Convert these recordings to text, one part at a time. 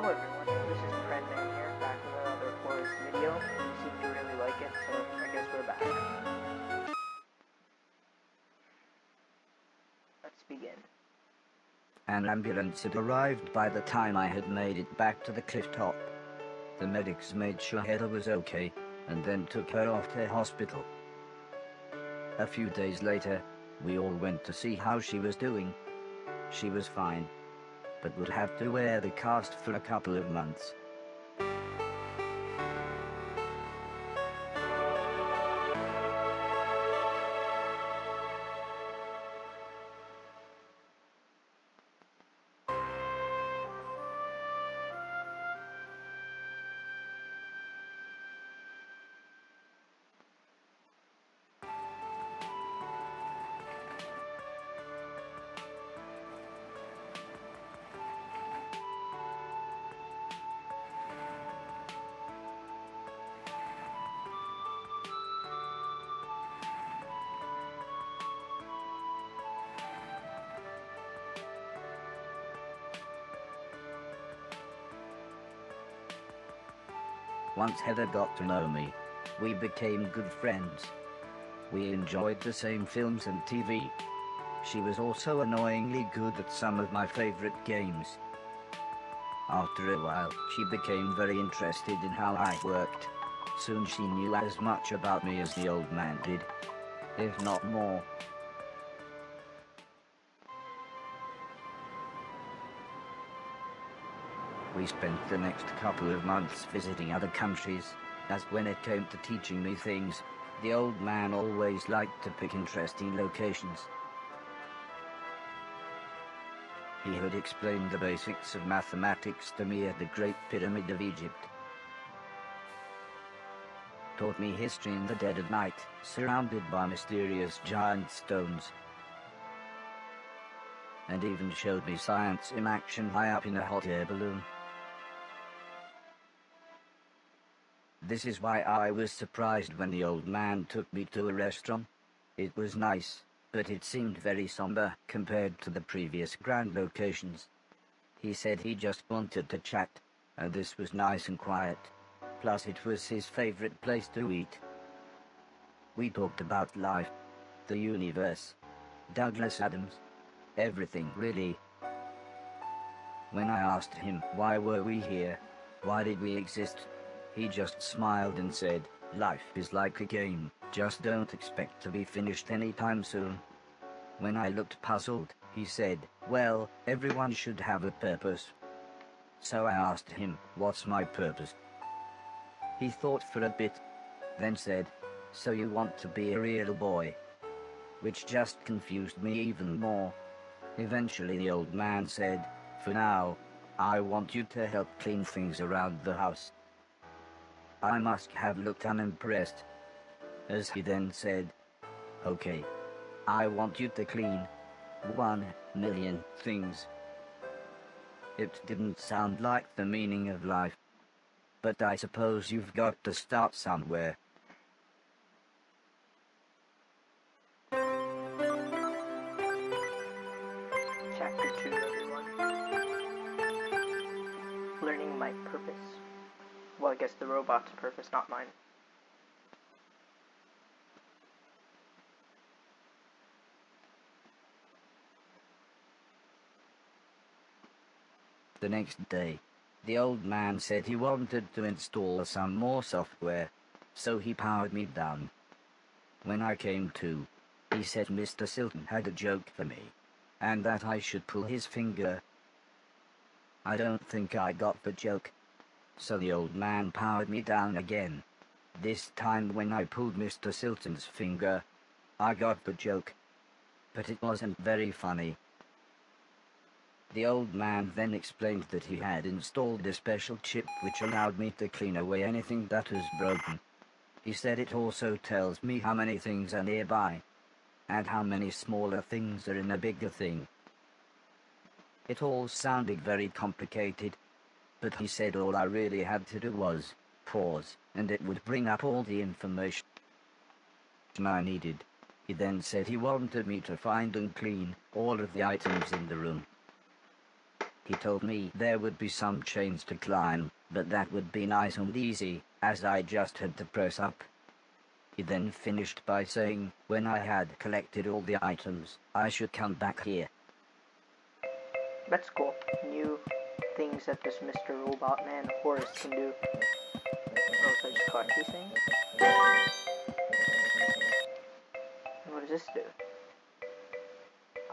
Hello everyone, this is PranMan here, back with another Horace video. You seem to really like it, so I guess we're back. Let's begin. An ambulance had arrived by the time I had made it back to the cliff top. The medics made sure Heather was okay, and then took her off to hospital. A few days later, we all went to see how she was doing. She was fine, but would have to wear the cast for a couple of months. Once Heather got to know me, we became good friends. We enjoyed the same films and TV. She was also annoyingly good at some of my favorite games. After a while, she became very interested in how I worked. Soon she knew as much about me as the old man did, if not more. We spent the next couple of months visiting other countries, as when it came to teaching me things, the old man always liked to pick interesting locations. He had explained the basics of mathematics to me at the Great Pyramid of Egypt. Taught me history in the dead of night, surrounded by mysterious giant stones. And even showed me science in action high up in a hot air balloon. This is why I was surprised when the old man took me to a restaurant. It was nice, but it seemed very somber compared to the previous grand locations. He said he just wanted to chat, and this was nice and quiet. Plus it was his favorite place to eat. We talked about life, the universe, Douglas Adams, everything really. When I asked him why were we here, why did we exist, he just smiled and said, life is like a game, just don't expect to be finished anytime soon. When I looked puzzled, he said, well, everyone should have a purpose. So I asked him, what's my purpose? He thought for a bit, then said, so you want to be a real boy? Which just confused me even more. Eventually the old man said, for now, I want you to help clean things around the house. I must have looked unimpressed, as he then said, okay, I want you to clean 1,000,000 things. It didn't sound like the meaning of life, but I suppose you've got to start somewhere. Chapter 2, everyone. Learning my purpose. Well, I guess the robot's purpose, not mine. The next day, the old man said he wanted to install some more software, so he powered me down. When I came to, he said Mr. Silton had a joke for me, and that I should pull his finger. I don't think I got the joke, so the old man powered me down again. This time when I pulled Mr. Silton's finger, I got the joke, but it wasn't very funny. The old man then explained that he had installed a special chip which allowed me to clean away anything that was broken. He said it also tells me how many things are nearby, and how many smaller things are in a bigger thing. It all sounded very complicated, but he said all I really had to do was pause, and it would bring up all the information I needed. He then said he wanted me to find and clean all of the items in the room. He told me there would be some chains to climb, but that would be nice and easy, as I just had to press up. He then finished by saying, when I had collected all the items, I should come back here. That's cool. New things that this Mr. Robot Man Horace can do. Oh, so I just collect these things? What does this do?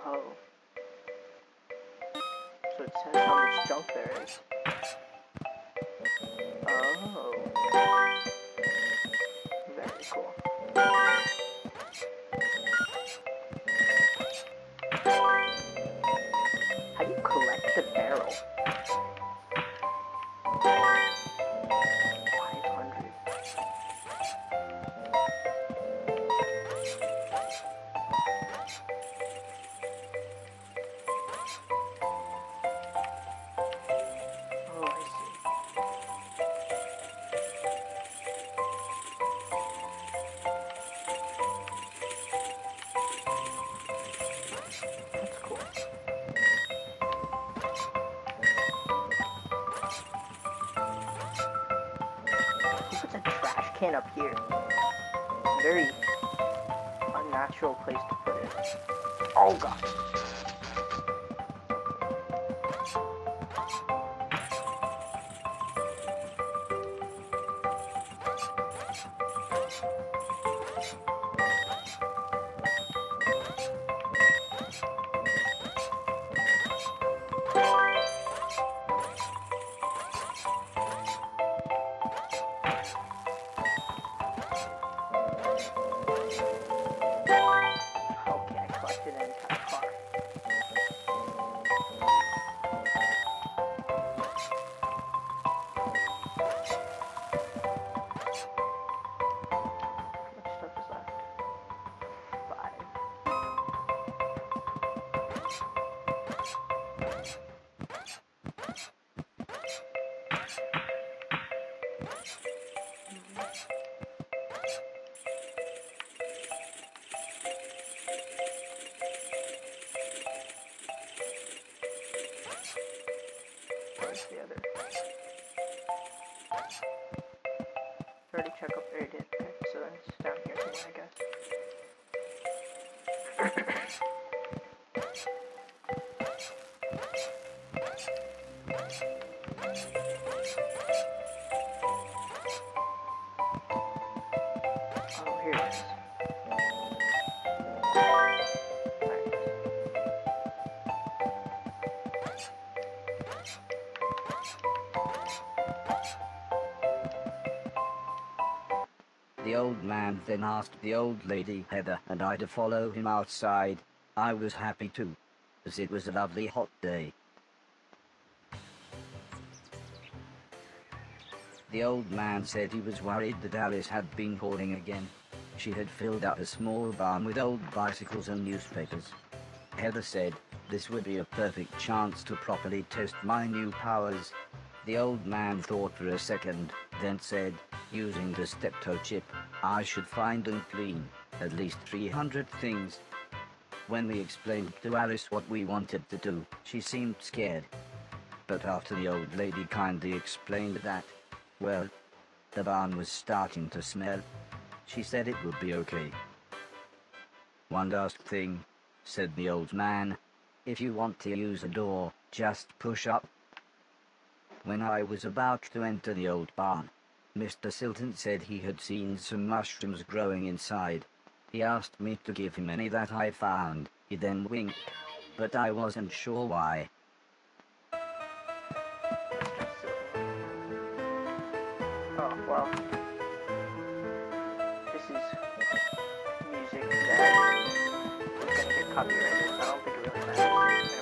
Oh. So it says how much junk there is. Oh. Very cool. How do you collect the barrel? 500. Oh, I see. That's cool. Who puts a trash can up here? Very unnatural place to put it. Oh god. Okay, I collected an entire car. How much stuff is left? 5. Where's the other? Already check up there, did. Okay, so then it's down here somewhere, I guess. Oh, here it is. The old man then asked the old lady Heather and I to follow him outside. I was happy too, as it was a lovely hot day. The old man said he was worried that Alice had been calling again. She had filled up a small barn with old bicycles and newspapers. Heather said this would be a perfect chance to properly test my new powers. The old man thought for a second, then said, using the steptoe chip, I should find and clean at least 300 things. When we explained to Alice what we wanted to do, she seemed scared. But after the old lady kindly explained that, well, the barn was starting to smell, she said it would be okay. One last thing, said the old man. If you want to use a door, just push up. When I was about to enter the old barn, Mr. Silton said he had seen some mushrooms growing inside. He asked me to give him any that I found. He then winked, but I wasn't sure why. Oh, well. This is music that is gonna get copyrighted, so I don't think it really matters.